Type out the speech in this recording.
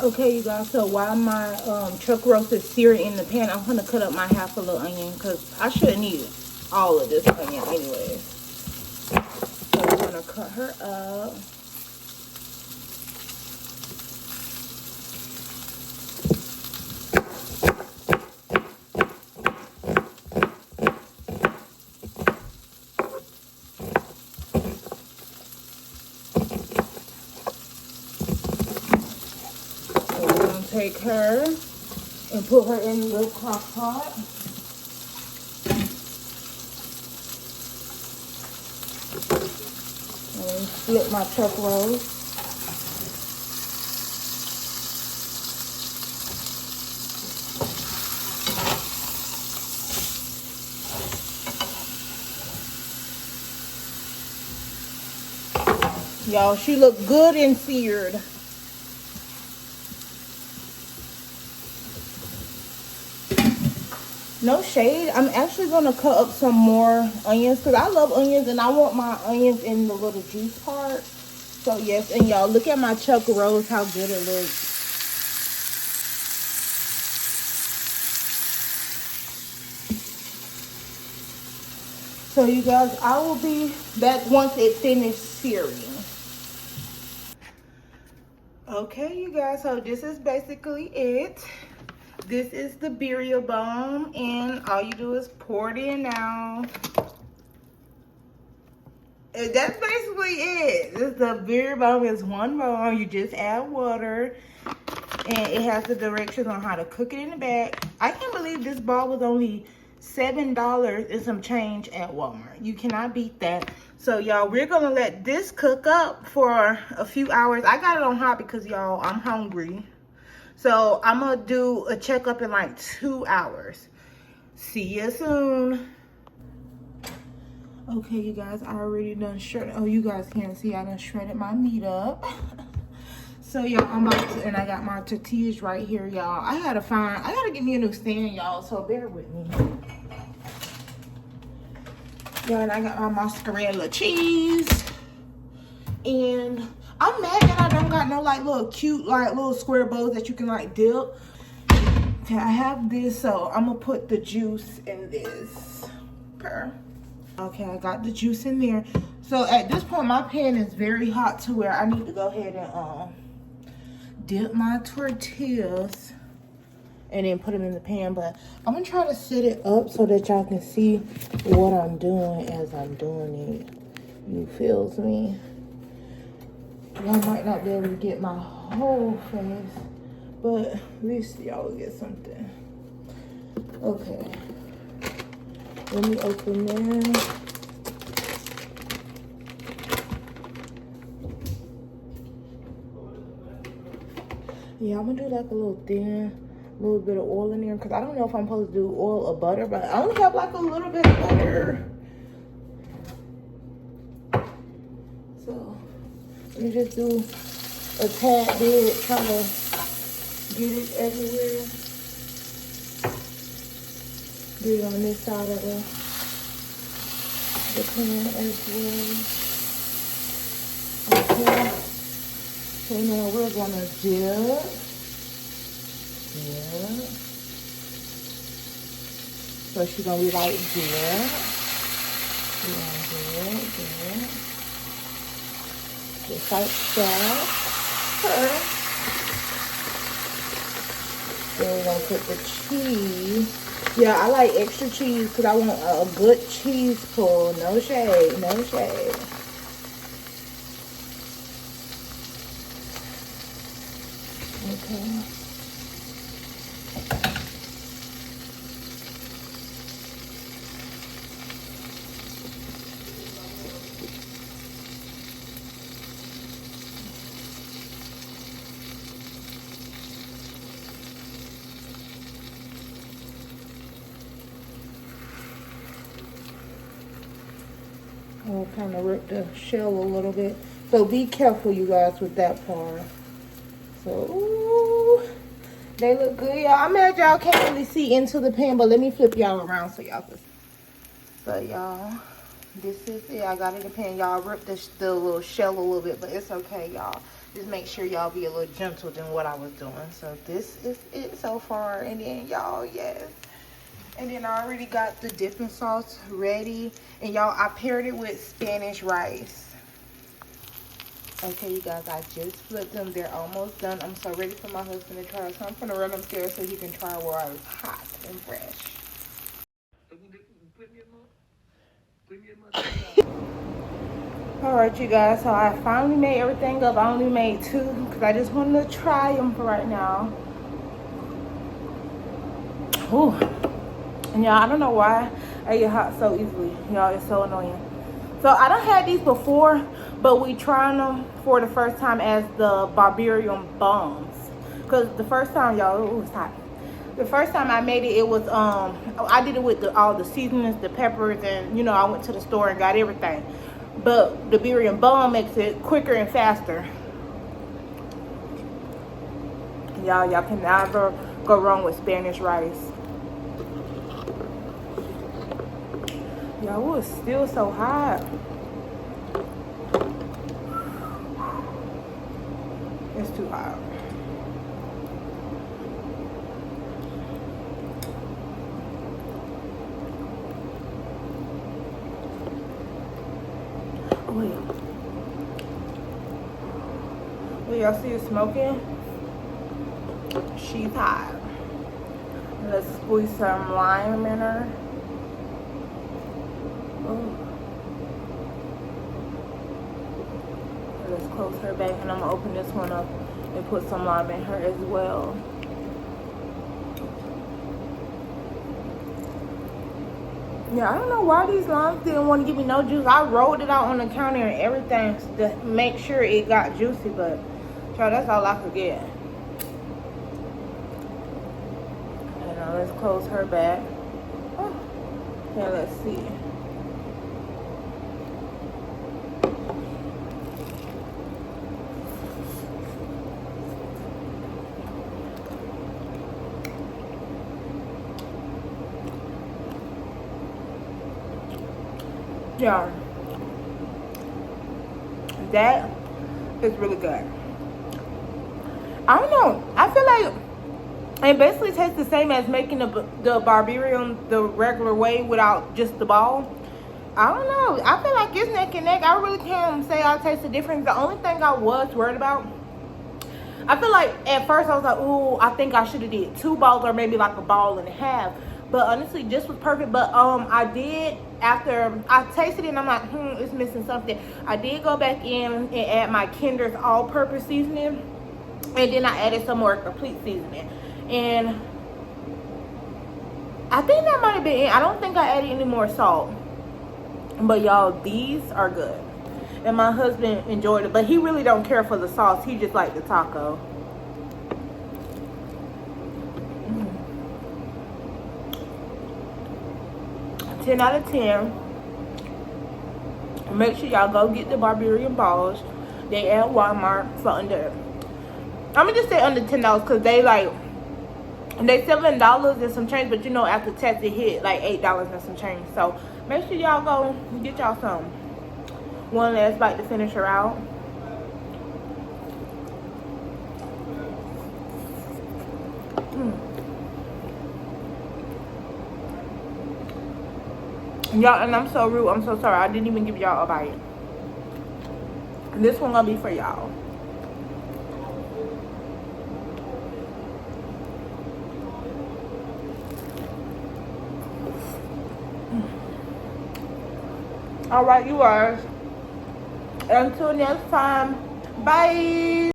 Okay, you guys, so while my chuck roast is searing in the pan, I'm gonna cut up my half a little onion because I shouldn't need all of this onion anyway. So we're gonna cut her up. So we're gonna take her and put her in the crock pot. And flip my chuck roast. Y'all, she look good and seared. No shade. I'm actually going to cut up some more onions because I love onions and I want my onions in the little juice part. So, yes. And y'all, look at my chuck roast, how good it looks. So, you guys, I will be back once it finishes searing. Okay, you guys. So, this is basically it. This is the Birria Bomb, and all you do is pour it in now. And that's basically it. The Birria Bomb is one roll. You just add water, and it has the directions on how to cook it in the back. I can't believe this ball was only $7 and some change at Walmart. You cannot beat that. So, y'all, we're going to let this cook up for a few hours. I got it on hot because, y'all, I'm hungry. So, I'm going to do a checkup in like 2 hours. See you soon. Okay, you guys, I already done shredded. Oh, you guys can't see. I done shredded my meat up. So, y'all, I'm about to, and I got my tortillas right here, y'all. I got to get me a new stand, y'all, so bear with me. Yeah, and I got my mozzarella cheese. And I'm mad that I don't got no like little cute like little square bowls that you can like dip. Okay, I have this, so I'm gonna put the juice in this. Okay, I got the juice in there. So at this point my pan is very hot to where I need to go ahead and dip my tortillas and then put them in the pan. But I'm gonna try to set it up so that y'all can see what I'm doing as I'm doing it. You feels me? Y'all might not be able to get my whole face, but at least y'all will get something. Okay. Let me open that. Yeah, I'm gonna do like a little thin, little bit of oil in there because I don't know if I'm supposed to do oil or butter, but I only have like a little bit of butter. So let me just do a tad bit, trying to get it everywhere. Get it on this side of the pan as well. Okay. So now we're gonna dip. Yeah. So she's gonna be like dip. Dip. Just like that. Then we're gonna put the cheese. Yeah, I like extra cheese because I want a good cheese pull. No shade, no shade. Okay. I'll kind of rip the shell a little bit. So be careful, you guys, with that part. So, ooh, they look good, y'all. I'm mad y'all can't really see into the pan, but let me flip y'all around so y'all can see. So, y'all, This is it. I got it in the pan. Y'all ripped the little shell a little bit, but it's okay, y'all. Just make sure y'all be a little gentle than what I was doing. So this is it so far. And then y'all, yes. And then I already got the dipping sauce ready. And y'all, I paired it with Spanish rice. Okay, you guys, I just flipped them. They're almost done. I'm so ready for my husband to try. So I'm gonna run upstairs so he can try while it's hot and fresh. Alright, you guys, so I finally made everything up. I only made 2 because I just wanted to try them for right now. Ooh. And y'all, I don't know why I get hot so easily. Y'all, it's so annoying. So I done had these before, but we trying them for the first time as the Birria Bombs. Because the first time, y'all, it was hot. The first time I made it, it was, I did it with all the seasonings, the peppers, and, you know, I went to the store and got everything. But the Birria Bomb makes it quicker and faster. Y'all can never go wrong with Spanish rice. Y'all, it was still so hot. It's too hot. Oh, yeah. Well, y'all see it smoking? She's hot. Let's squeeze some lime in her. Oh. Let's close her back, and I'm gonna open this one up and put some lime in her as well. Yeah, I don't know why these limes didn't want to give me no juice. I rolled it out on the counter and everything to make sure it got juicy, but child, that's all I could get. And now let's close her back. Oh. Yeah, let's see. Yeah, that is really good. I don't know. I feel like it basically tastes the same as making the Birria the regular way without just the ball. I don't know. I feel like it's neck and neck. I really can't say I taste the difference. The only thing I was worried about, I feel like at first I was like, ooh, I think I should have did 2 balls or maybe like a ball and a half. But honestly, this was perfect. But I did, after I tasted it and I'm like, it's missing something. I did go back in and add my Kinder's all-purpose seasoning. And then I added some more complete seasoning. And I think that might have been it. I don't think I added any more salt. But y'all, these are good. And my husband enjoyed it. But he really don't care for the sauce. He just liked the taco. 10 out of 10. Make sure y'all go get the Birria balls. They at Walmart for under, I'm gonna just say under $10 because they $7 and some change, but you know after tax it hit like $8 and some change. So make sure y'all go get y'all some. One last bite to finish her out. Y'all, and I'm so rude, I'm so sorry, I didn't even give y'all a bite. This one gonna be for y'all. All right, you guys, until next time, bye.